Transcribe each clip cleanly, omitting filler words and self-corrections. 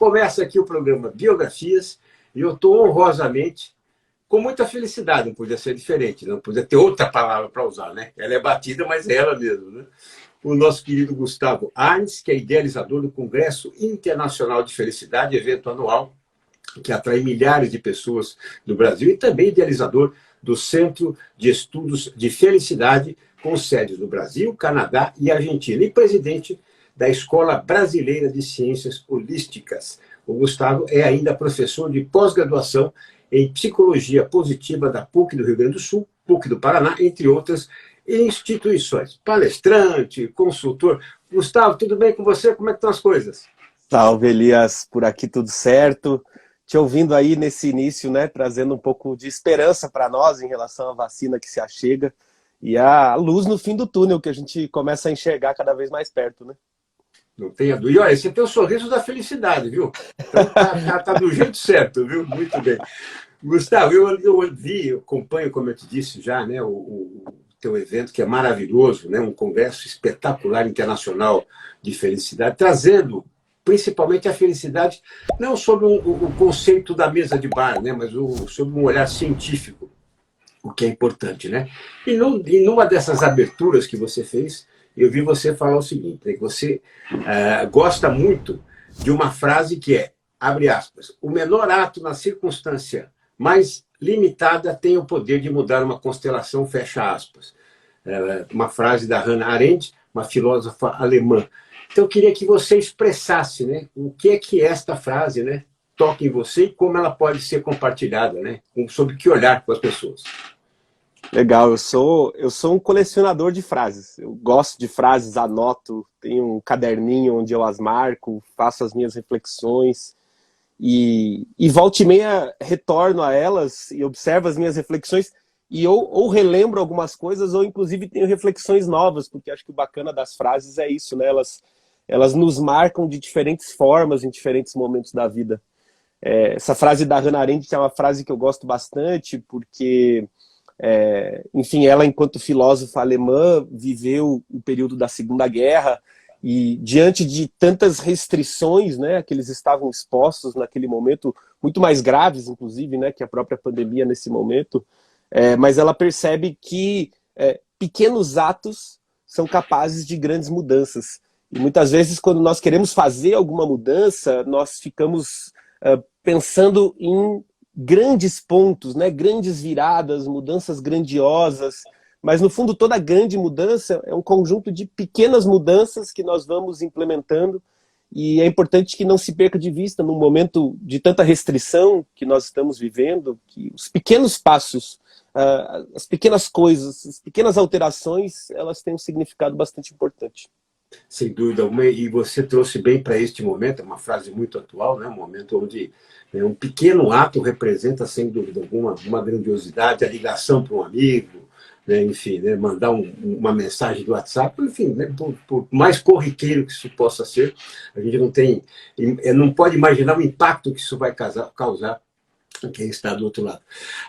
Começa aqui o programa Biografias e eu estou honrosamente, com muita felicidade, não podia ser diferente, não podia ter outra palavra para usar, né? Ela é batida, mas é ela mesmo, né? O nosso querido Gustavo Arnes, que é idealizador do Congresso Internacional de Felicidade, evento anual que atrai milhares de pessoas do Brasil, e também idealizador do Centro de Estudos de Felicidade, com sedes no Brasil, Canadá e Argentina, e presidente da Escola Brasileira de Ciências Holísticas. O Gustavo é ainda professor de pós-graduação em Psicologia Positiva da PUC do Rio Grande do Sul, PUC do Paraná, entre outras instituições. Palestrante, consultor. Gustavo, tudo bem com você? Como é que estão as coisas? Salve, Elias, por aqui tudo certo. Te ouvindo aí nesse início, né, trazendo um pouco de esperança para nós em relação à vacina que se achega e a luz no fim do túnel que a gente começa a enxergar cada vez mais perto, né? Não tenha dúvida. E olha, você tem o sorriso da felicidade, viu? Então tá do jeito certo, viu? Muito bem. Gustavo, eu acompanho, como eu te disse já, né, o teu evento, que é maravilhoso, né, um congresso espetacular internacional de felicidade, trazendo principalmente a felicidade, não sobre o conceito da mesa de bar, né, mas sobre um olhar científico, o que é importante, né? E numa dessas aberturas que você fez, eu vi você falar o seguinte, né, que você gosta muito de uma frase que é, abre aspas, o menor ato na circunstância mais limitada tem o poder de mudar uma constelação, fecha aspas. Uma frase da Hannah Arendt, uma filósofa alemã. Então, eu queria que você expressasse, né, o que é esta frase, né, toca em você e como ela pode ser compartilhada, né, sobre que olhar com as pessoas. Legal, eu sou um colecionador de frases. Eu gosto de frases, anoto, tenho um caderninho onde eu as marco, faço as minhas reflexões e volta e meia retorno a elas e observo as minhas reflexões e ou relembro algumas coisas ou inclusive tenho reflexões novas, porque acho que o bacana das frases é isso, né? Elas nos marcam de diferentes formas em diferentes momentos da vida. Essa frase da Hannah Arendt é uma frase que eu gosto bastante porque enfim, ela, enquanto filósofa alemã, viveu o período da Segunda Guerra e, diante de tantas restrições, né, que eles estavam expostos naquele momento, muito mais graves, inclusive, né, que a própria pandemia nesse momento, mas ela percebe que pequenos atos são capazes de grandes mudanças. E muitas vezes, quando nós queremos fazer alguma mudança, nós ficamos pensando em grandes pontos, né? Grandes viradas, mudanças grandiosas, mas no fundo toda grande mudança é um conjunto de pequenas mudanças que nós vamos implementando e é importante que não se perca de vista num momento de tanta restrição que nós estamos vivendo, que os pequenos passos, as pequenas coisas, as pequenas alterações, elas têm um significado bastante importante. Sem dúvida alguma, e você trouxe bem para este momento, é uma frase muito atual, né? Um momento onde um pequeno ato representa, sem dúvida alguma, uma grandiosidade, a ligação para um amigo, né? Enfim, né? Mandar uma mensagem do WhatsApp, enfim, né? Por mais corriqueiro que isso possa ser, a gente não pode imaginar o impacto que isso vai causar quem está do outro lado.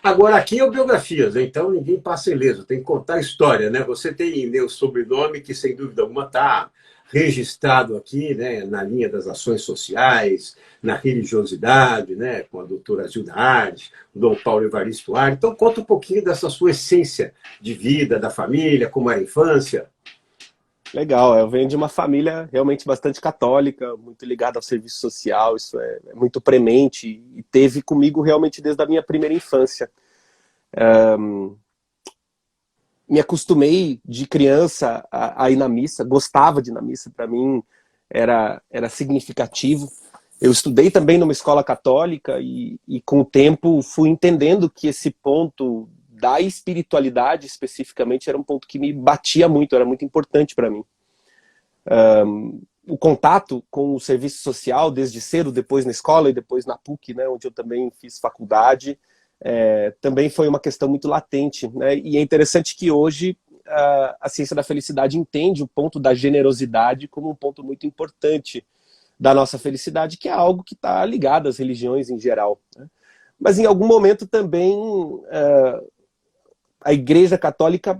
Agora, aqui é o Biografias, então ninguém passa ileso, tem que contar a história, né? Você tem meu sobrenome, que sem dúvida alguma está registrado aqui, né, na linha das ações sociais, na religiosidade, né, com a doutora Gilda Ardes, o Dom Paulo Evaristo Ardes. Então, conta um pouquinho dessa sua essência de vida, da família, como era a infância. Legal, eu venho de uma família realmente bastante católica, muito ligada ao serviço social, isso é muito premente e teve comigo realmente desde a minha primeira infância. Me acostumei de criança a ir na missa, gostava de ir na missa, para mim era significativo. Eu estudei também numa escola católica e com o tempo fui entendendo que esse ponto da espiritualidade especificamente era um ponto que me batia muito, era muito importante para mim. O contato com o serviço social desde cedo, depois na escola e depois na PUC, né, onde eu também fiz faculdade, também foi uma questão muito latente, né? E é interessante que hoje a ciência da felicidade entende o ponto da generosidade como um ponto muito importante da nossa felicidade, que é algo que está ligado às religiões em geral, né? Mas em algum momento também a Igreja Católica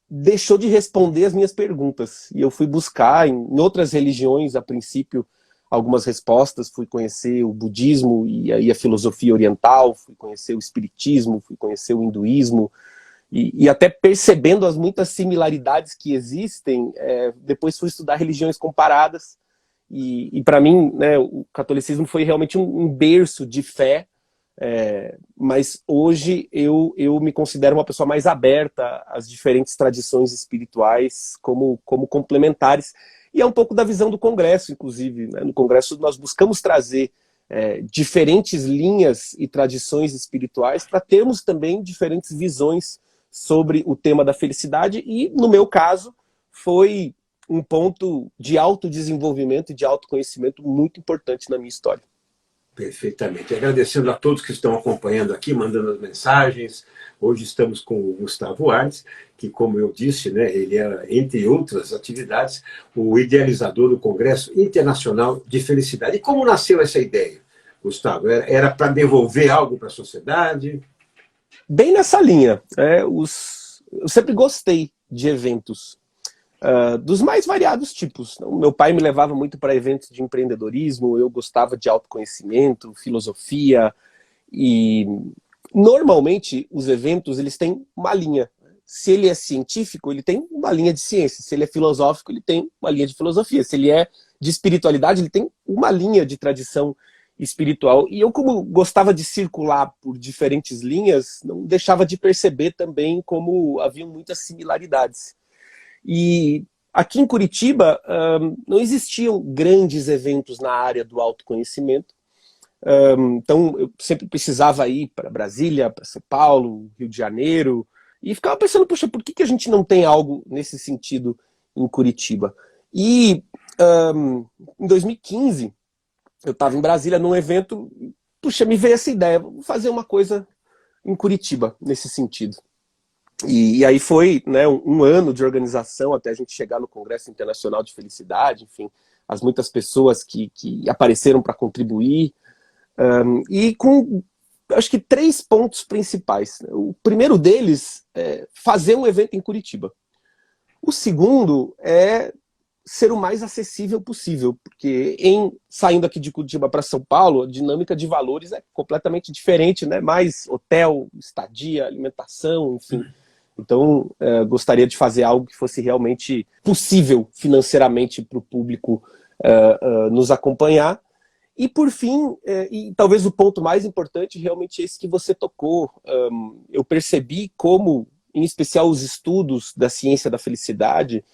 deixou de responder as minhas perguntas. E eu fui buscar em outras religiões, a princípio, algumas respostas, fui conhecer o budismo e aí a filosofia oriental, fui conhecer o espiritismo, fui conhecer o hinduísmo, e até percebendo as muitas similaridades que existem, depois fui estudar religiões comparadas, e para mim, né, o catolicismo foi realmente um berço de fé, mas hoje eu me considero uma pessoa mais aberta às diferentes tradições espirituais como complementares, e é um pouco da visão do Congresso, inclusive, né? No Congresso nós buscamos trazer diferentes linhas e tradições espirituais para termos também diferentes visões sobre o tema da felicidade, e no meu caso foi um ponto de autodesenvolvimento e de autoconhecimento muito importante na minha história. Perfeitamente. Agradecendo a todos que estão acompanhando aqui, mandando as mensagens. Hoje estamos com o Gustavo Artz, que, como eu disse, né, ele é, entre outras atividades, o idealizador do Congresso Internacional de Felicidade. E como nasceu essa ideia, Gustavo? Era para devolver algo para a sociedade? Bem nessa linha. Eu sempre gostei de eventos dos mais variados tipos. Então, meu pai me levava muito para eventos de empreendedorismo, eu gostava de autoconhecimento, filosofia, e normalmente os eventos eles têm uma linha. Se ele é científico, ele tem uma linha de ciência. Se ele é filosófico, ele tem uma linha de filosofia. Se ele é de espiritualidade, ele tem uma linha de tradição espiritual. E eu, como gostava de circular por diferentes linhas, não deixava de perceber também como haviam muitas similaridades. E aqui em Curitiba não existiam grandes eventos na área do autoconhecimento. Então eu sempre precisava ir para Brasília, para São Paulo, Rio de Janeiro, e ficava pensando, puxa, por que a gente não tem algo nesse sentido em Curitiba? E em 2015, eu estava em Brasília num evento, puxa, me veio essa ideia, vou fazer uma coisa em Curitiba nesse sentido. E aí foi, né, um ano de organização até a gente chegar no Congresso Internacional de Felicidade, enfim, as muitas pessoas que apareceram para contribuir, e com, acho que 3 pontos principais. O primeiro deles é fazer um evento em Curitiba. O segundo é ser o mais acessível possível, porque saindo aqui de Curitiba para São Paulo, a dinâmica de valores é completamente diferente, né? Mais hotel, estadia, alimentação, enfim. Então, gostaria de fazer algo que fosse realmente possível financeiramente para o público nos acompanhar. E, por fim, e talvez o ponto mais importante, realmente esse que você tocou, eu percebi como, em especial, os estudos da ciência da felicidade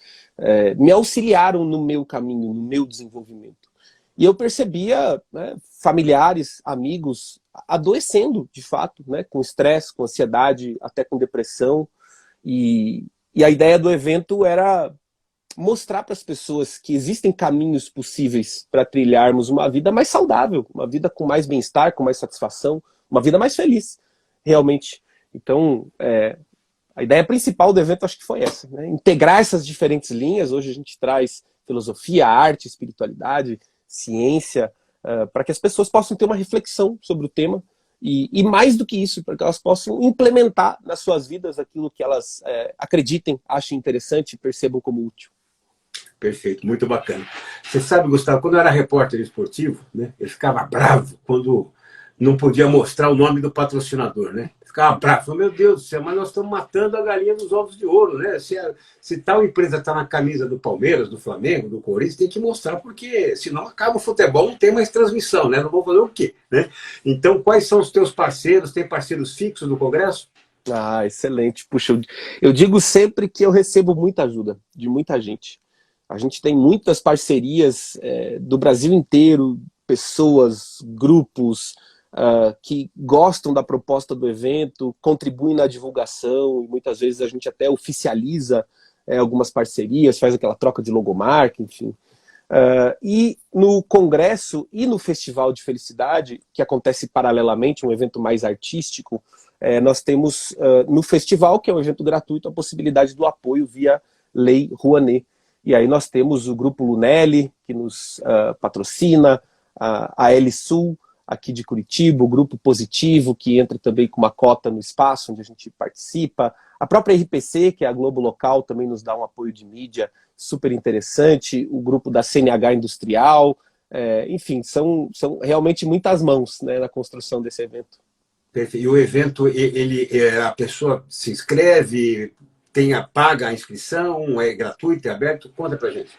me auxiliaram no meu caminho, no meu desenvolvimento. E eu percebia, né, familiares, amigos, adoecendo, de fato, né, com estresse, com ansiedade, até com depressão. E a ideia do evento era mostrar para as pessoas que existem caminhos possíveis para trilharmos uma vida mais saudável, uma vida com mais bem-estar, com mais satisfação, uma vida mais feliz, realmente. Então, a ideia principal do evento acho que foi essa, né? Integrar essas diferentes linhas. Hoje a gente traz filosofia, arte, espiritualidade, ciência, para que as pessoas possam ter uma reflexão sobre o tema. E mais do que isso, para que elas possam implementar nas suas vidas aquilo que elas acreditem, achem interessante e percebam como útil. Perfeito, muito bacana. Você sabe, Gustavo, quando eu era repórter esportivo, né, eu ficava bravo quando não podia mostrar o nome do patrocinador, né? Ficava bravo, falei, meu Deus do céu, mas nós estamos matando a galinha dos ovos de ouro, né? Se tal empresa está na camisa do Palmeiras, do Flamengo, do Corinthians, tem que mostrar, porque senão acaba o futebol, não tem mais transmissão, né? Não vou fazer o quê, né? Então, quais são os teus parceiros? Tem parceiros fixos no Congresso? Ah, excelente. Puxa, eu digo sempre que eu recebo muita ajuda de muita gente. A gente tem muitas parcerias do Brasil inteiro, pessoas, grupos que gostam da proposta do evento, contribuem na divulgação, e muitas vezes a gente até oficializa algumas parcerias, faz aquela troca de logomarca, enfim. E no Congresso e no Festival de Felicidade, que acontece paralelamente, um evento mais artístico, nós temos no festival, que é um evento gratuito, a possibilidade do apoio via Lei Rouanet. E aí nós temos o Grupo Lunelli, que nos patrocina, a L-Sul, aqui de Curitiba, o Grupo Positivo, que entra também com uma cota no espaço onde a gente participa, a própria RPC, que é a Globo Local, também nos dá um apoio de mídia super interessante, o grupo da CNH Industrial, Enfim, são realmente muitas mãos, né, na construção desse evento. Perfeito. E o evento, a pessoa se inscreve, paga a inscrição, é gratuito, é aberto? Conta pra gente.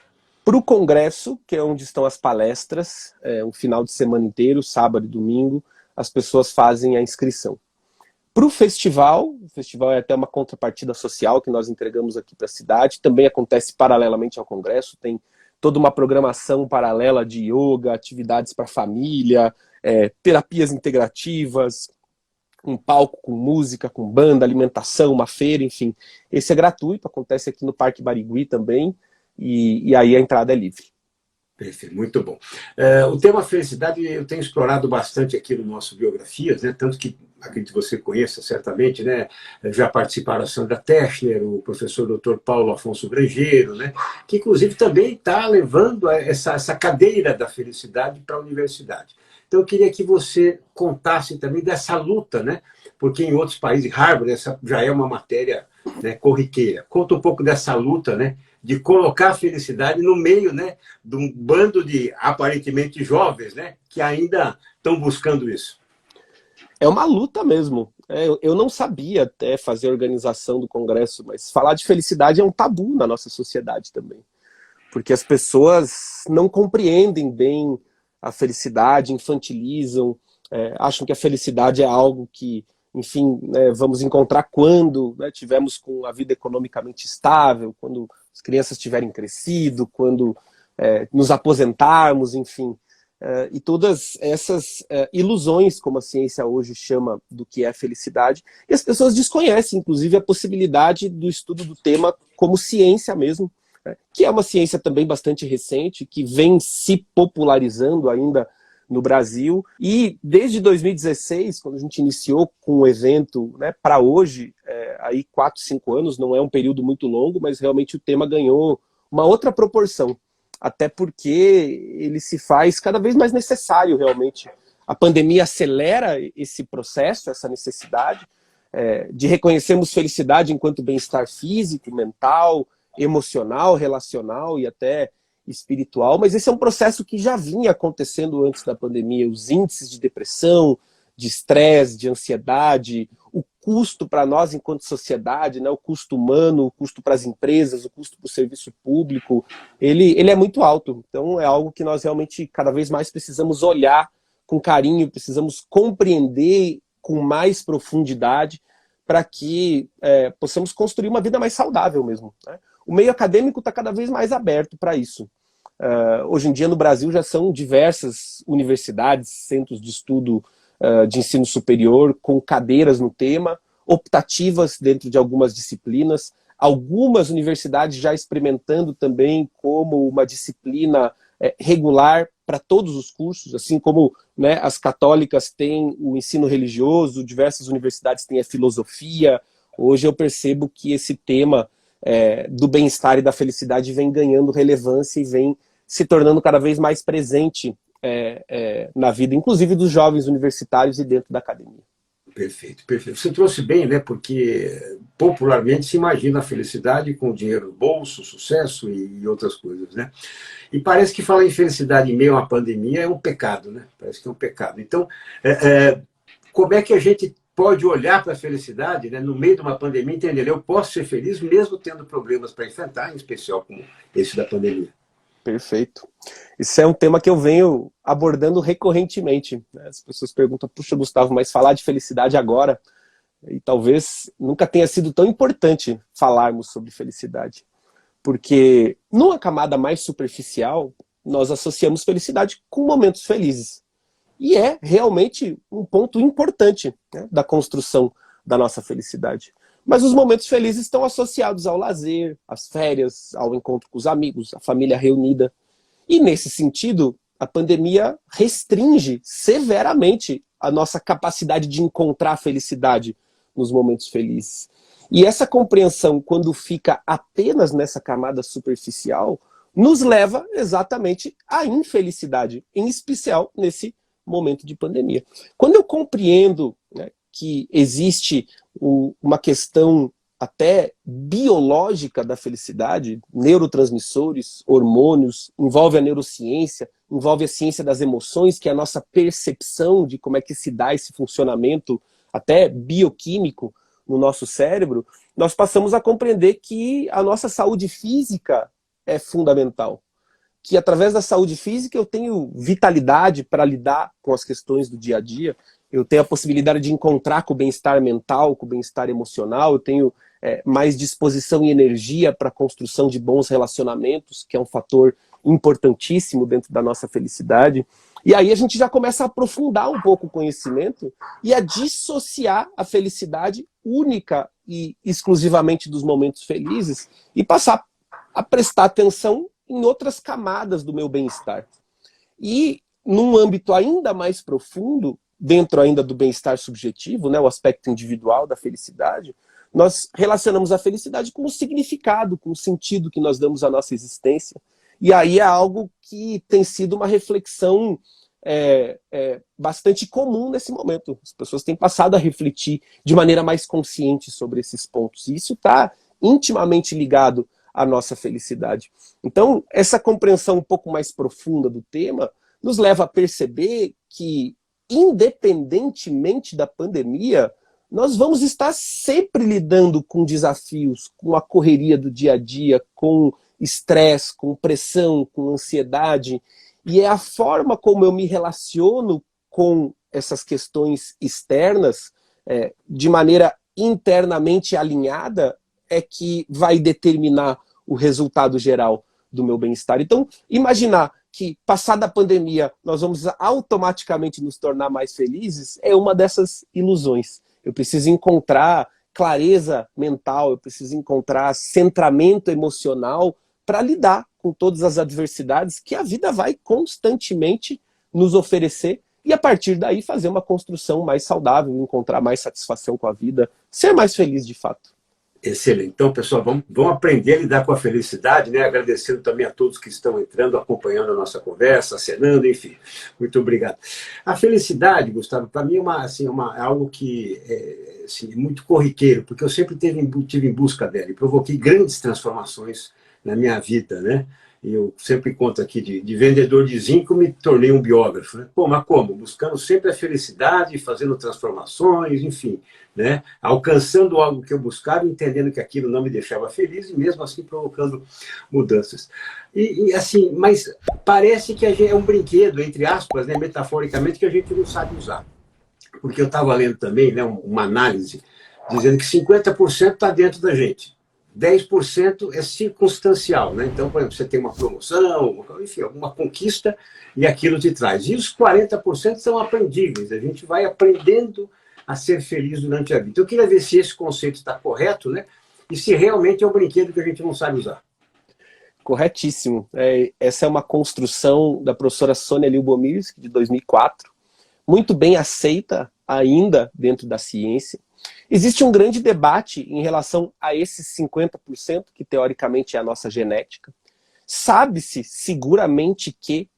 Para o congresso, que é onde estão as palestras, um final de semana inteiro, sábado e domingo, as pessoas fazem a inscrição. Para o festival é até uma contrapartida social que nós entregamos aqui para a cidade, também acontece paralelamente ao congresso, tem toda uma programação paralela de yoga, atividades para a família, terapias integrativas, um palco com música, com banda, alimentação, uma feira, enfim. Esse é gratuito, acontece aqui no Parque Barigui também, e aí a entrada é livre. Perfeito, muito bom. O tema felicidade eu tenho explorado bastante aqui no nosso Biografias, né? Tanto que acredito que você conheça certamente, né? Já participaram a Sandra Techner, o professor Dr. Paulo Afonso Grangeiro, né? Que inclusive também está levando essa cadeira da felicidade para a universidade. Então eu queria que você contasse também dessa luta, né? Porque em outros países, Harvard, essa já é uma matéria, né, corriqueira. Conta um pouco dessa luta, né? De colocar a felicidade no meio, né, de um bando de aparentemente jovens, né, que ainda estão buscando isso. É uma luta mesmo. Eu não sabia até fazer a organização do congresso, mas falar de felicidade é um tabu na nossa sociedade também. Porque as pessoas não compreendem bem a felicidade, infantilizam, acham que a felicidade é algo que, enfim, né, vamos encontrar quando, né, tivermos com a vida economicamente estável, quando as crianças tiverem crescido, quando nos aposentarmos, enfim. E todas essas ilusões, como a ciência hoje chama do que é felicidade, e as pessoas desconhecem, inclusive, a possibilidade do estudo do tema como ciência mesmo, né, que é uma ciência também bastante recente, que vem se popularizando ainda no Brasil, e desde 2016, quando a gente iniciou com o evento, né, para hoje, aí 4, 5 anos, não é um período muito longo, mas realmente o tema ganhou uma outra proporção, até porque ele se faz cada vez mais necessário realmente. A pandemia acelera esse processo, essa necessidade de reconhecermos felicidade enquanto bem-estar físico, mental, emocional, relacional e até espiritual, mas esse é um processo que já vinha acontecendo antes da pandemia. Os índices de depressão, de estresse, de ansiedade, o custo para nós enquanto sociedade, né, o custo humano, o custo para as empresas, o custo para o serviço público, ele é muito alto. Então é algo que nós realmente cada vez mais precisamos olhar com carinho, precisamos compreender com mais profundidade para que possamos construir uma vida mais saudável mesmo, né? O meio acadêmico está cada vez mais aberto para isso. Hoje em dia, no Brasil, já são diversas universidades, centros de estudo de ensino superior, com cadeiras no tema, optativas dentro de algumas disciplinas, algumas universidades já experimentando também como uma disciplina regular para todos os cursos, assim como, né, as católicas têm o ensino religioso, diversas universidades têm a filosofia. Hoje eu percebo que esse tema do bem-estar e da felicidade vem ganhando relevância e vem se tornando cada vez mais presente na vida, inclusive dos jovens universitários e dentro da academia. Perfeito, perfeito. Você trouxe bem, né? Porque popularmente se imagina a felicidade com dinheiro no bolso, sucesso e outras coisas, né? E parece que falar em felicidade em meio a uma pandemia é um pecado, né? Parece que é um pecado. Então, como é que a gente pode olhar para a felicidade, né, no meio de uma pandemia e entender, eu posso ser feliz mesmo tendo problemas para enfrentar, em especial como esse da pandemia? Perfeito. Isso é um tema que eu venho abordando recorrentemente, né? As pessoas perguntam, puxa, Gustavo, mas falar de felicidade agora? E talvez nunca tenha sido tão importante falarmos sobre felicidade. Porque numa camada mais superficial, nós associamos felicidade com momentos felizes. E é realmente um ponto importante, né, da construção da nossa felicidade. Mas os momentos felizes estão associados ao lazer, às férias, ao encontro com os amigos, à família reunida. E nesse sentido, a pandemia restringe severamente a nossa capacidade de encontrar felicidade nos momentos felizes. E essa compreensão, quando fica apenas nessa camada superficial, nos leva exatamente à infelicidade, em especial nesse momento de pandemia. Quando eu compreendo, né, que existe uma questão até biológica da felicidade, neurotransmissores, hormônios, envolve a neurociência, envolve a ciência das emoções, que é a nossa percepção de como é que se dá esse funcionamento até bioquímico no nosso cérebro, nós passamos a compreender que a nossa saúde física é fundamental. Que através da saúde física eu tenho vitalidade para lidar com as questões do dia a dia, eu tenho a possibilidade de encontrar com o bem-estar mental, com o bem-estar emocional, eu tenho mais disposição e energia para a construção de bons relacionamentos, que é um fator importantíssimo dentro da nossa felicidade. E aí a gente já começa a aprofundar um pouco o conhecimento e a dissociar a felicidade única e exclusivamente dos momentos felizes e passar a prestar atenção em outras camadas do meu bem-estar. E num âmbito ainda mais profundo, dentro ainda do bem-estar subjetivo, né, o aspecto individual da felicidade, nós relacionamos a felicidade com o significado, com o sentido que nós damos à nossa existência. E aí é algo que tem sido uma reflexão bastante comum nesse momento. As pessoas têm passado a refletir de maneira mais consciente sobre esses pontos. E isso está intimamente ligado à nossa felicidade. Então, essa compreensão um pouco mais profunda do tema nos leva a perceber que, independentemente da pandemia, nós vamos estar sempre lidando com desafios, com a correria do dia a dia, com estresse, com pressão, com ansiedade. E é a forma como eu me relaciono com essas questões externas, de maneira internamente alinhada, é que vai determinar o resultado geral do meu bem-estar. Então, imaginar que, passada a pandemia, nós vamos automaticamente nos tornar mais felizes, é uma dessas ilusões. Eu preciso encontrar clareza mental, eu preciso encontrar centramento emocional para lidar com todas as adversidades que a vida vai constantemente nos oferecer e, a partir daí, fazer uma construção mais saudável, encontrar mais satisfação com a vida, ser mais feliz de fato. Excelente. Então, pessoal, vamos aprender a lidar com a felicidade, né? Agradecendo também a todos que estão entrando, acompanhando a nossa conversa, acenando, enfim. Muito obrigado. A felicidade, Gustavo, para mim é algo que é muito corriqueiro, porque eu sempre tive em busca dela e provoquei grandes transformações na minha vida, né? E eu sempre conto aqui de vendedor de zinco, me tornei um biógrafo, né? Pô, mas como? Buscando sempre a felicidade, fazendo transformações, enfim, né? Alcançando algo que eu buscava, entendendo que aquilo não me deixava feliz e mesmo assim provocando mudanças. E assim, mas parece que é um brinquedo, entre aspas, né, metaforicamente, que a gente não sabe usar. Porque eu estava lendo também, né, uma análise dizendo que 50% está dentro da gente. 10% é circunstancial, né? Então, por exemplo, você tem uma promoção, enfim, alguma conquista e aquilo te traz. E os 40% são aprendíveis, a gente vai aprendendo a ser feliz durante a vida. Então, eu queria ver se esse conceito está correto, né? E se realmente é um brinquedo que a gente não sabe usar. Corretíssimo. Essa é uma construção da professora Sônia Lyubomirsky, de 2004, muito bem aceita ainda dentro da ciência. Existe um grande debate em relação a esses 50%, que teoricamente é a nossa genética. Sabe-se seguramente que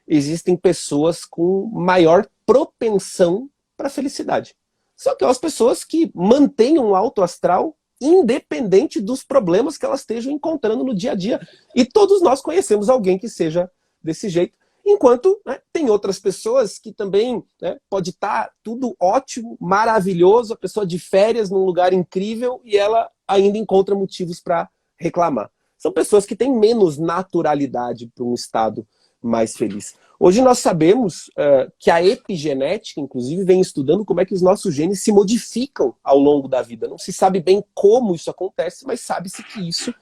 existem pessoas com maior propensão para a felicidade. São aquelas pessoas que mantêm um alto astral independente dos problemas que elas estejam encontrando no dia a dia. E todos nós conhecemos alguém que seja desse jeito. Enquanto, né, tem outras pessoas que também, né, pode estar tudo ótimo, maravilhoso, a pessoa de férias num lugar incrível e ela ainda encontra motivos para reclamar. São pessoas que têm menos naturalidade para um estado mais feliz. Hoje nós sabemos que a epigenética, inclusive, vem estudando como é que os nossos genes se modificam ao longo da vida. Não se sabe bem como isso acontece, mas sabe-se que isso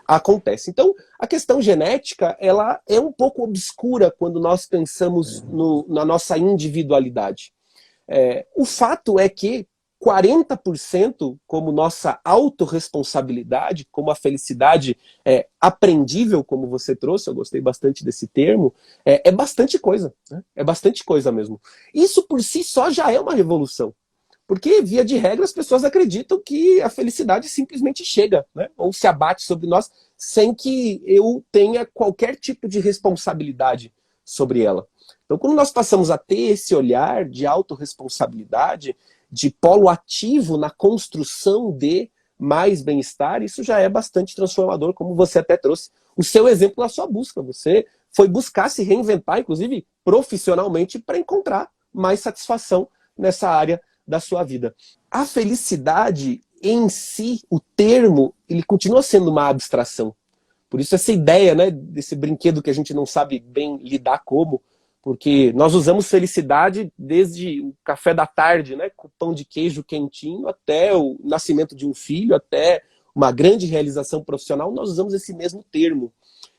acontece. Então, a questão genética, ela é um pouco obscura quando nós pensamos na nossa individualidade. O fato é que 40% como nossa autorresponsabilidade, como a felicidade aprendível, como você trouxe, eu gostei bastante desse termo, é bastante coisa, né? É bastante coisa mesmo. Isso por si só já é uma revolução. Porque, via de regra, as pessoas acreditam que a felicidade simplesmente chega, né? Ou se abate sobre nós sem que eu tenha qualquer tipo de responsabilidade sobre ela. Então, quando nós passamos a ter esse olhar de autorresponsabilidade, de polo ativo na construção mais bem-estar, isso já é bastante transformador, como você até trouxe o seu exemplo na sua busca. Você foi buscar se reinventar, inclusive profissionalmente, para encontrar mais satisfação nessa área da sua vida. A felicidade em si, o termo, ele continua sendo uma abstração. Por isso essa ideia, né, desse brinquedo que a gente não sabe bem lidar como, porque nós usamos felicidade desde o café da tarde, né, com pão de queijo quentinho, até o nascimento de um filho, até uma grande realização profissional, nós usamos esse mesmo termo.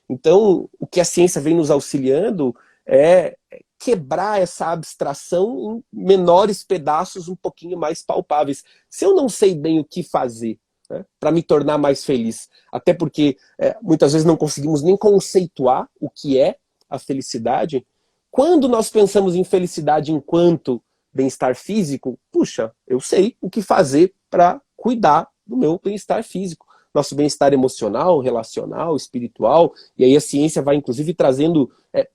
Então, o que a ciência vem nos auxiliando é quebrar essa abstração em menores pedaços um pouquinho mais palpáveis. Se eu não sei bem o que fazer, né, para me tornar mais feliz, até porque muitas vezes não conseguimos nem conceituar o que é a felicidade, quando nós pensamos em felicidade enquanto bem-estar físico, puxa, eu sei o que fazer para cuidar do meu bem-estar físico. Nosso bem-estar emocional, relacional, espiritual, e aí a ciência vai inclusive trazendo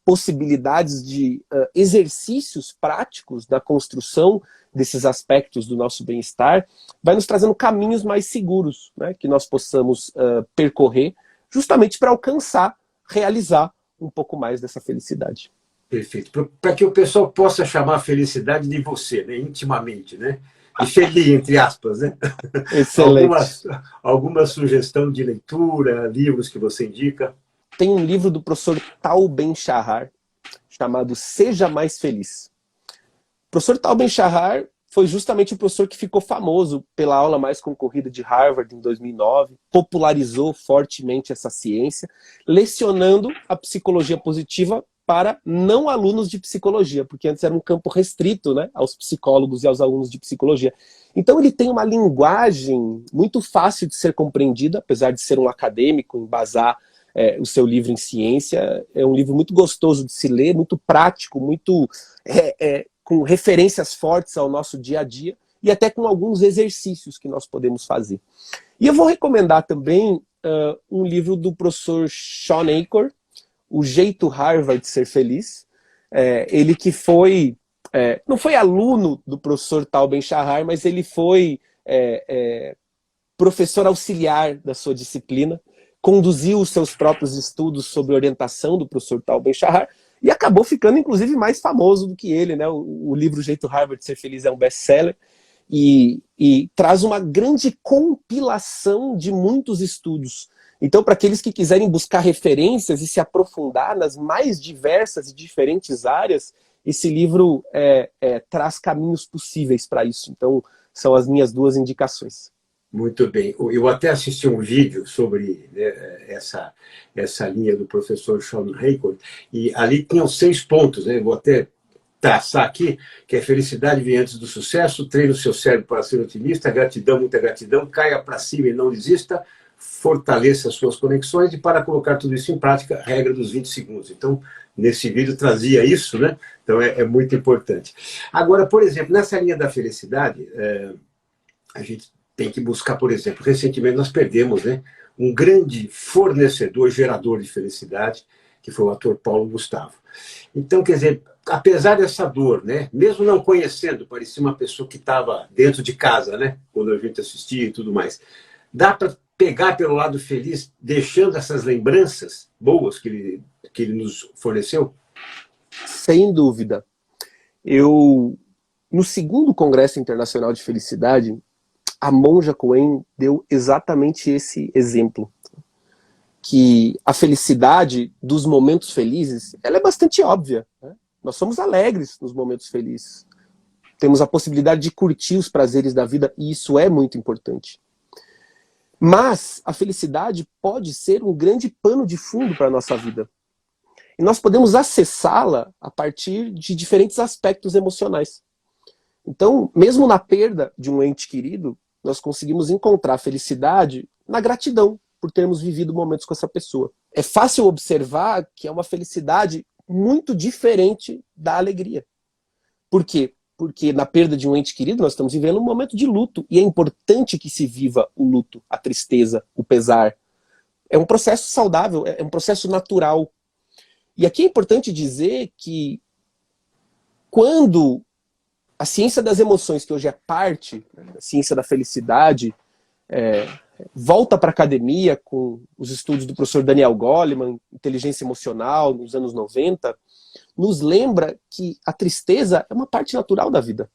possibilidades de exercícios práticos da construção desses aspectos do nosso bem-estar, vai nos trazendo caminhos mais seguros, né, que nós possamos percorrer, justamente para alcançar, realizar um pouco mais dessa felicidade. Perfeito. Para que o pessoal possa chamar a felicidade de você, né? Intimamente, né? E feliz, entre aspas, né? Excelente. Alguma sugestão de leitura, livros que você indica? Tem um livro do professor Tal Ben-Shahar, chamado Seja Mais Feliz. O professor Tal Ben-Shahar foi justamente o professor que ficou famoso pela aula mais concorrida de Harvard em 2009, popularizou fortemente essa ciência, lecionando a psicologia positiva para não alunos de psicologia, porque antes era um campo restrito, né, aos psicólogos e aos alunos de psicologia. Então ele tem uma linguagem muito fácil de ser compreendida, apesar de ser um acadêmico, embasar o seu livro em ciência. É um livro muito gostoso de se ler, muito prático, muito com referências fortes ao nosso dia a dia e até com alguns exercícios que nós podemos fazer. E eu vou recomendar também um livro do professor Sean Achor, O Jeito Harvard de Ser Feliz. Ele que foi, não foi aluno do professor Tal Ben-Shahar, mas ele foi professor auxiliar da sua disciplina, conduziu os seus próprios estudos sob orientação do professor Tal Ben-Shahar e acabou ficando, inclusive, mais famoso do que ele, né? O livro O Jeito Harvard de Ser Feliz é um best-seller e traz uma grande compilação de muitos estudos. Então, para aqueles que quiserem buscar referências e se aprofundar nas mais diversas e diferentes áreas, esse livro traz caminhos possíveis para isso. Então, são as minhas duas indicações. Muito bem. Eu até assisti um vídeo sobre, né, essa linha do professor Sean Achor, e ali tinham 6 pontos, né? Vou até traçar aqui, que é felicidade vem antes do sucesso, treine o seu cérebro para ser otimista, gratidão, muita gratidão, caia para cima e não desista, fortaleça as suas conexões e para colocar tudo isso em prática, regra dos 20 segundos. Então, nesse vídeo trazia isso, né? Então é muito importante. Agora, por exemplo, nessa linha da felicidade, a gente tem que buscar, por exemplo, recentemente nós perdemos, né, um grande fornecedor, gerador de felicidade, que foi o ator Paulo Gustavo. Então, quer dizer, apesar dessa dor, né, mesmo não conhecendo, parecia uma pessoa que estava dentro de casa, né, quando a gente assistia e tudo mais, dá para pegar pelo lado feliz, deixando essas lembranças boas que ele nos forneceu? Sem dúvida. No segundo Congresso Internacional de Felicidade, a Monja Coen deu exatamente esse exemplo, que a felicidade dos momentos felizes, ela é bastante óbvia, né? Nós somos alegres nos momentos felizes, temos a possibilidade de curtir os prazeres da vida, e isso é muito importante. Mas a felicidade pode ser um grande pano de fundo para a nossa vida, e nós podemos acessá-la a partir de diferentes aspectos emocionais. Então, mesmo na perda de um ente querido, nós conseguimos encontrar felicidade na gratidão por termos vivido momentos com essa pessoa. É fácil observar que é uma felicidade muito diferente da alegria. Por quê? Porque na perda de um ente querido nós estamos vivendo um momento de luto, e é importante que se viva o luto, a tristeza, o pesar. É um processo saudável, é um processo natural. E aqui é importante dizer que quando a ciência das emoções, que hoje é parte, né, da ciência da felicidade, volta para a academia com os estudos do professor Daniel Goleman, inteligência emocional, nos anos 90, nos lembra que a tristeza é uma parte natural da vida.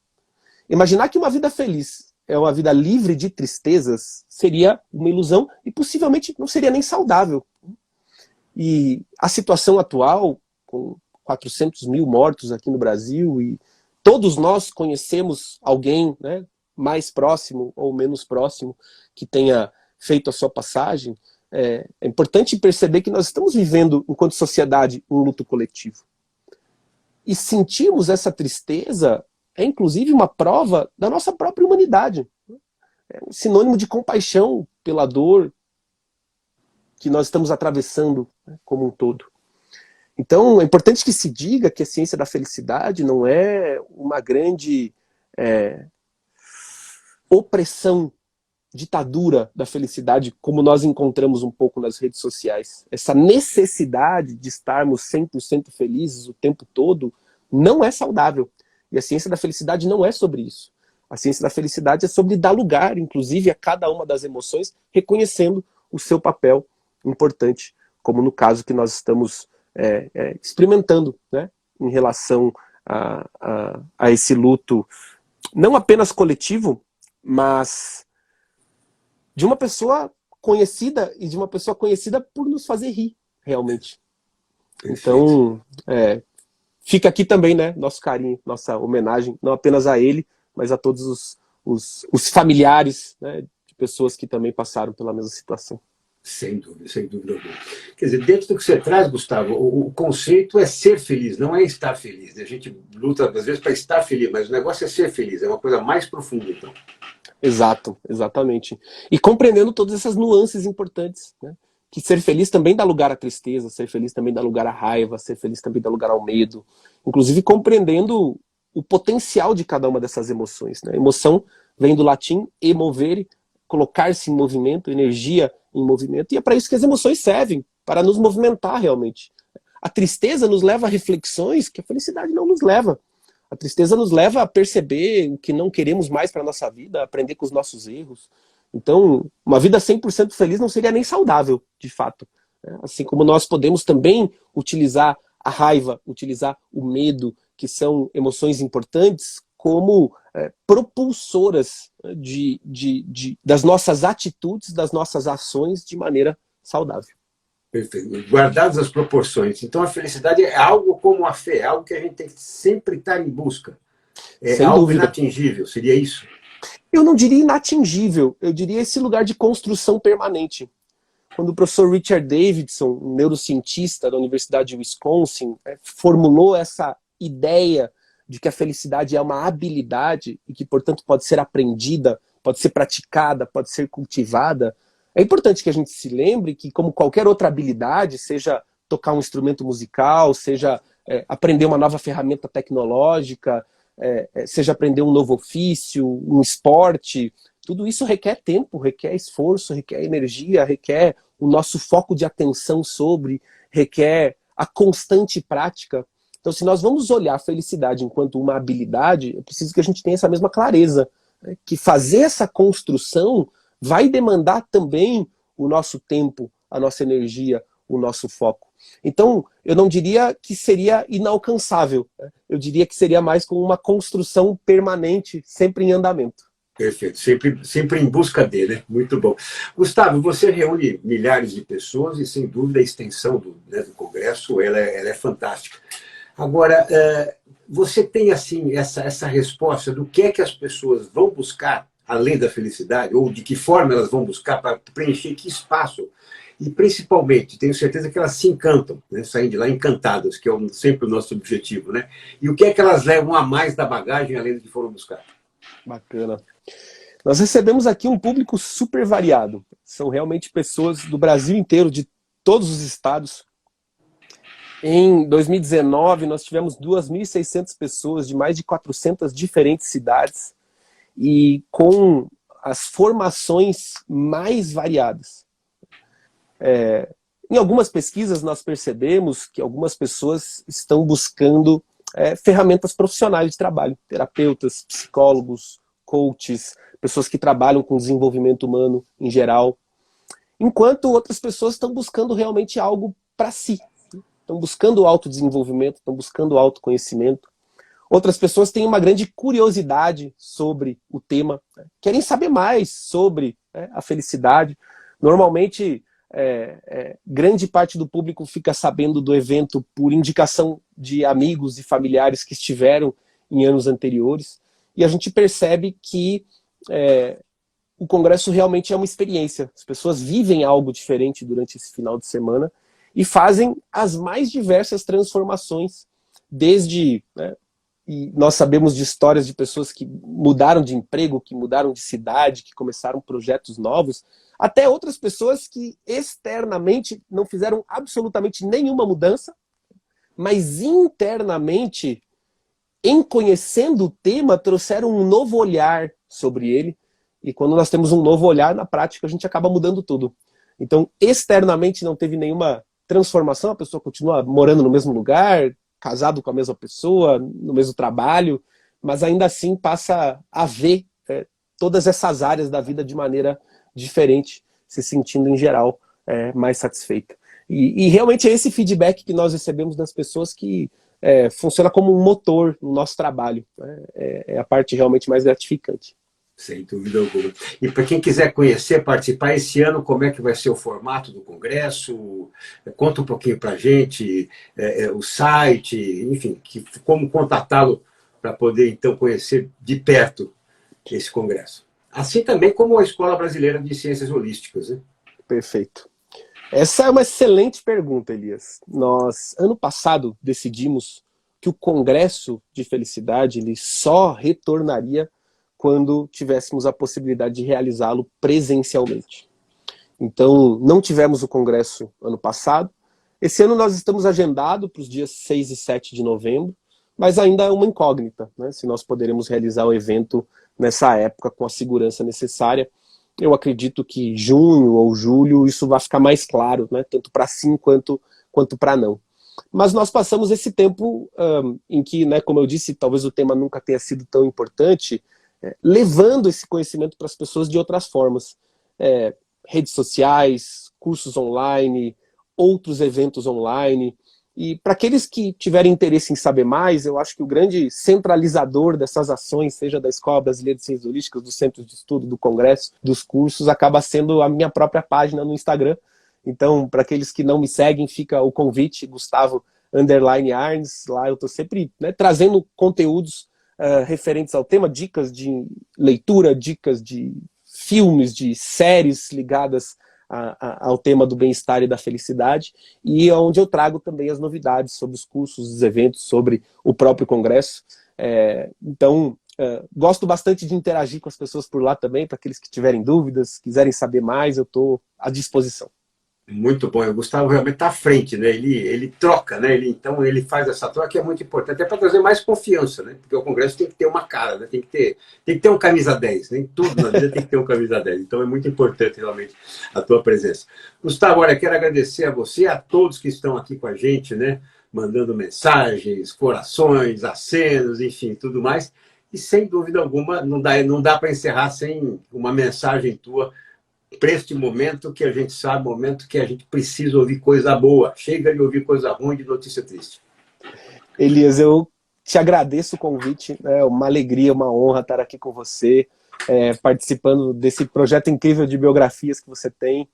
Imaginar que uma vida feliz é uma vida livre de tristezas seria uma ilusão e possivelmente não seria nem saudável. E a situação atual, com 400 mil mortos aqui no Brasil, e todos nós conhecemos alguém, né, mais próximo ou menos próximo que tenha feito a sua passagem, é importante perceber que nós estamos vivendo, enquanto sociedade, um luto coletivo. E sentirmos essa tristeza é, inclusive, uma prova da nossa própria humanidade. É um sinônimo de compaixão pela dor que nós estamos atravessando, né, como um todo. Então, é importante que se diga que a ciência da felicidade não é uma grande opressão, ditadura da felicidade, como nós encontramos um pouco nas redes sociais. Essa necessidade de estarmos 100% felizes o tempo todo não é saudável. E a ciência da felicidade não é sobre isso. A ciência da felicidade é sobre dar lugar, inclusive, a cada uma das emoções, reconhecendo o seu papel importante, como no caso que nós estamos experimentando, né, em relação a esse luto, não apenas coletivo, mas de uma pessoa conhecida, e de uma pessoa conhecida por nos fazer rir, realmente. Então, fica aqui também, né, nosso carinho, nossa homenagem, não apenas a ele, mas a todos os familiares, né, de pessoas que também passaram pela mesma situação. Sem dúvida alguma. Quer dizer, dentro do que você traz, Gustavo, o conceito é ser feliz, não é estar feliz. A gente luta, às vezes, para estar feliz, mas o negócio é ser feliz, é uma coisa mais profunda, então. Exato, exatamente. E compreendendo todas essas nuances importantes, né? Que ser feliz também dá lugar à tristeza, ser feliz também dá lugar à raiva, ser feliz também dá lugar ao medo. Inclusive compreendendo o potencial de cada uma dessas emoções, né? Emoção vem do latim emovere, colocar-se em movimento, energia em movimento, e é para isso que as emoções servem, para nos movimentar realmente. A tristeza nos leva a reflexões que a felicidade não nos leva. A tristeza nos leva a perceber o que não queremos mais para a nossa vida, a aprender com os nossos erros. Então, uma vida 100% feliz não seria nem saudável, de fato. Assim como nós podemos também utilizar a raiva, utilizar o medo, que são emoções importantes, como propulsoras das nossas atitudes, das nossas ações de maneira saudável. Perfeito. Guardadas as proporções. Então, a felicidade é algo como a fé, é algo que a gente tem que sempre estar em busca. É Sem algo dúvida. inatingível, seria isso? Eu não diria inatingível, eu diria esse lugar de construção permanente. Quando o professor Richard Davidson, um neurocientista da Universidade de Wisconsin, formulou essa ideia de que a felicidade é uma habilidade e que, portanto, pode ser aprendida, pode ser praticada, pode ser cultivada, é importante que a gente se lembre que, como qualquer outra habilidade, seja tocar um instrumento musical, seja aprender uma nova ferramenta tecnológica, seja aprender um novo ofício, um esporte, tudo isso requer tempo, requer esforço, requer energia, requer o nosso foco de atenção requer a constante prática. Então, se nós vamos olhar a felicidade enquanto uma habilidade, é preciso que a gente tenha essa mesma clareza, né? Que fazer essa construção vai demandar também o nosso tempo, a nossa energia, o nosso foco. Então, eu não diria que seria inalcançável, né? Eu diria que seria mais como uma construção permanente, sempre em andamento. Perfeito, sempre em busca dele, né? Muito bom. Gustavo, você reúne milhares de pessoas e, sem dúvida, a extensão do Congresso ela é fantástica. Agora, você tem assim essa resposta do que é que as pessoas vão buscar além da felicidade, ou de que forma elas vão buscar para preencher que espaço? E, principalmente, tenho certeza que elas se encantam, né? Saem de lá encantadas, que é sempre o nosso objetivo, né? E o que é que elas levam a mais da bagagem, além do que foram buscar? Bacana. Nós recebemos aqui um público super variado. São realmente pessoas do Brasil inteiro, de todos os estados. Em 2019, nós tivemos 2.600 pessoas de mais de 400 diferentes cidades e com as formações mais variadas. Em algumas pesquisas, nós percebemos que algumas pessoas estão buscando ferramentas profissionais de trabalho, terapeutas, psicólogos, coaches, pessoas que trabalham com desenvolvimento humano em geral, enquanto outras pessoas estão buscando realmente algo para si. Estão buscando autodesenvolvimento, estão buscando autoconhecimento. Outras pessoas têm uma grande curiosidade sobre o tema, né? Querem saber mais sobre, né, a felicidade. Normalmente, grande parte do público fica sabendo do evento por indicação de amigos e familiares que estiveram em anos anteriores. E a gente percebe que o congresso realmente é uma experiência. As pessoas vivem algo diferente durante esse final de semana e fazem as mais diversas transformações, desde... né, e nós sabemos de histórias de pessoas que mudaram de emprego, que mudaram de cidade, que começaram projetos novos, até outras pessoas que externamente não fizeram absolutamente nenhuma mudança, mas internamente, em conhecendo o tema, trouxeram um novo olhar sobre ele. E quando nós temos um novo olhar, na prática, a gente acaba mudando tudo. Então, externamente não teve nenhuma transformação, a pessoa continua morando no mesmo lugar, casado com a mesma pessoa, no mesmo trabalho, mas ainda assim passa a ver todas essas áreas da vida de maneira diferente, se sentindo, em geral, mais satisfeita. E realmente é esse feedback que nós recebemos das pessoas que funciona como um motor no nosso trabalho. Né? É a parte realmente mais gratificante. Sem dúvida alguma. E para quem quiser conhecer, participar esse ano, como é que vai ser o formato do congresso? Conta um pouquinho para a gente, o site, enfim, como contatá-lo para poder, então, conhecer de perto esse congresso. Assim também como a Escola Brasileira de Ciências Holísticas. Né? Perfeito. Essa é uma excelente pergunta, Elias. Nós, ano passado, decidimos que o Congresso de Felicidade ele só retornaria quando tivéssemos a possibilidade de realizá-lo presencialmente. Então, não tivemos o congresso ano passado. Esse ano nós estamos agendados para os dias 6 e 7 de novembro, mas ainda é uma incógnita, né, se nós poderemos realizar o evento nessa época com a segurança necessária. Eu acredito que junho ou julho isso vai ficar mais claro, né, tanto para sim quanto para não. Mas nós passamos esse tempo em que, né, como eu disse, talvez o tema nunca tenha sido tão importante, levando esse conhecimento para as pessoas de outras formas. Redes sociais, cursos online, outros eventos online. E para aqueles que tiverem interesse em saber mais, eu acho que o grande centralizador dessas ações, seja da Escola Brasileira de Ciências Holísticas, do Centro de Estudo, do Congresso, dos cursos, acaba sendo a minha própria página no Instagram. Então, para aqueles que não me seguem, fica o convite, Gustavo_Arnes. Lá eu estou sempre, né, trazendo conteúdos referentes ao tema, dicas de leitura, dicas de filmes, de séries ligadas ao tema do bem-estar e da felicidade, e onde eu trago também as novidades sobre os cursos, os eventos, sobre o próprio congresso. Então, gosto bastante de interagir com as pessoas por lá também, para aqueles que tiverem dúvidas, quiserem saber mais, eu estou à disposição. Muito bom. O Gustavo realmente está à frente, né? Ele troca, né? Então ele faz essa troca que é muito importante, até para trazer mais confiança, né? Porque o Congresso tem que ter uma cara, né? Tem que ter um camisa 10, né? Em tudo na vida tem que ter um camisa 10. Então é muito importante realmente a tua presença. Gustavo, olha, quero agradecer a você, a todos que estão aqui com a gente, né? Mandando mensagens, corações, acenos, enfim, tudo mais. E sem dúvida alguma, não dá para encerrar sem uma mensagem tua para este momento que a gente sabe, momento que a gente precisa ouvir coisa boa. Chega de ouvir coisa ruim, de notícia triste. Elias, eu te agradeço o convite. É uma alegria, uma honra estar aqui com você, participando desse projeto incrível de biografias que você tem.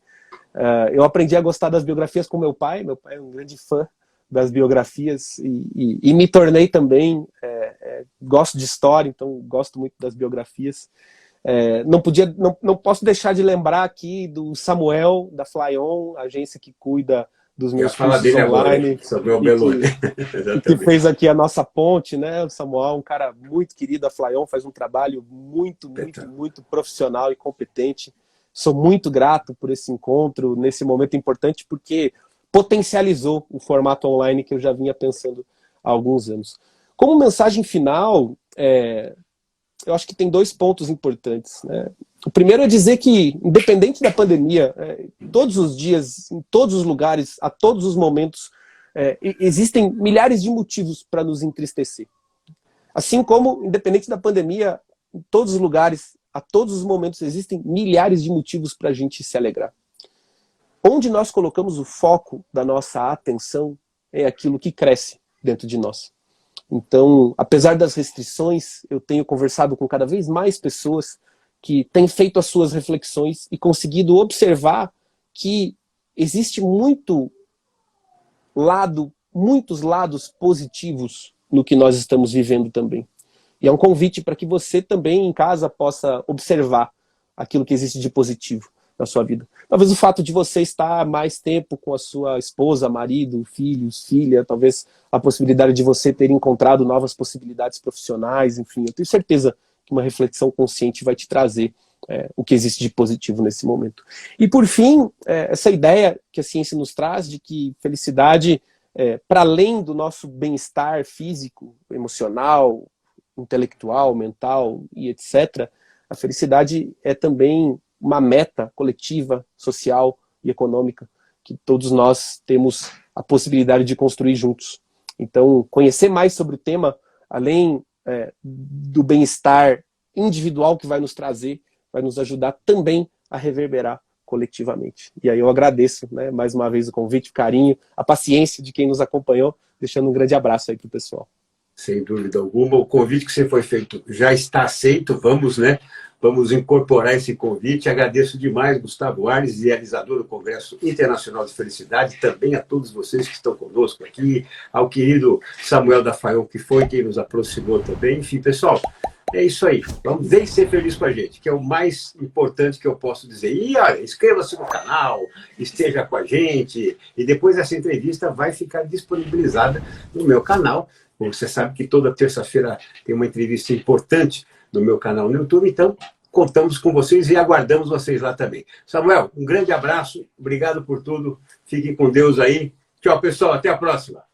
Eu aprendi a gostar das biografias com meu pai. Meu pai é um grande fã das biografias e me tornei também. Gosto de história, então gosto muito das biografias. Não posso deixar de lembrar aqui do Samuel, da Flyon, agência que cuida dos meus cursos online. Samuel Belloni. Que fez aqui a nossa ponte, né? O Samuel, um cara muito querido, a Flyon faz um trabalho muito profissional e competente. Sou muito grato por esse encontro, nesse momento importante, porque potencializou o formato online que eu já vinha pensando há alguns anos. Como mensagem final, eu acho que tem 2 pontos importantes, né? O primeiro é dizer que, independente da pandemia, todos os dias, em todos os lugares, a todos os momentos, existem milhares de motivos para nos entristecer. Assim como, independente da pandemia, em todos os lugares, a todos os momentos, existem milhares de motivos para a gente se alegrar. Onde nós colocamos o foco da nossa atenção é aquilo que cresce dentro de nós. Então, apesar das restrições, eu tenho conversado com cada vez mais pessoas que têm feito as suas reflexões e conseguido observar que existe muitos lados positivos no que nós estamos vivendo também. E é um convite para que você também em casa possa observar aquilo que existe de positivo na sua vida. Talvez o fato de você estar mais tempo com a sua esposa, marido, filhos, filha, talvez a possibilidade de você ter encontrado novas possibilidades profissionais, enfim, eu tenho certeza que uma reflexão consciente vai te trazer o que existe de positivo nesse momento. E por fim, essa ideia que a ciência nos traz de que felicidade, para além do nosso bem-estar físico, emocional, intelectual, mental e etc., a felicidade é também uma meta coletiva, social e econômica que todos nós temos a possibilidade de construir juntos. Então, conhecer mais sobre o tema, além do bem-estar individual que vai nos trazer, vai nos ajudar também a reverberar coletivamente. E aí eu agradeço, né, mais uma vez o convite, o carinho, a paciência de quem nos acompanhou, deixando um grande abraço aí para o pessoal. Sem dúvida alguma, o convite que você foi feito já está aceito, vamos incorporar esse convite. Agradeço demais, Gustavo Arnes, idealizador do Congresso Internacional de Felicidade, também a todos vocês que estão conosco aqui, ao querido Samuel da Fayon, que foi quem nos aproximou também. Enfim, pessoal, é isso aí. Vem ser feliz com a gente, que é o mais importante que eu posso dizer. E olha, inscreva-se no canal, esteja com a gente, e depois essa entrevista vai ficar disponibilizada no meu canal. Você sabe que toda terça-feira tem uma entrevista importante no meu canal no YouTube, então contamos com vocês e aguardamos vocês lá também. Samuel, um grande abraço, obrigado por tudo, fiquem com Deus aí. Tchau, pessoal, até a próxima.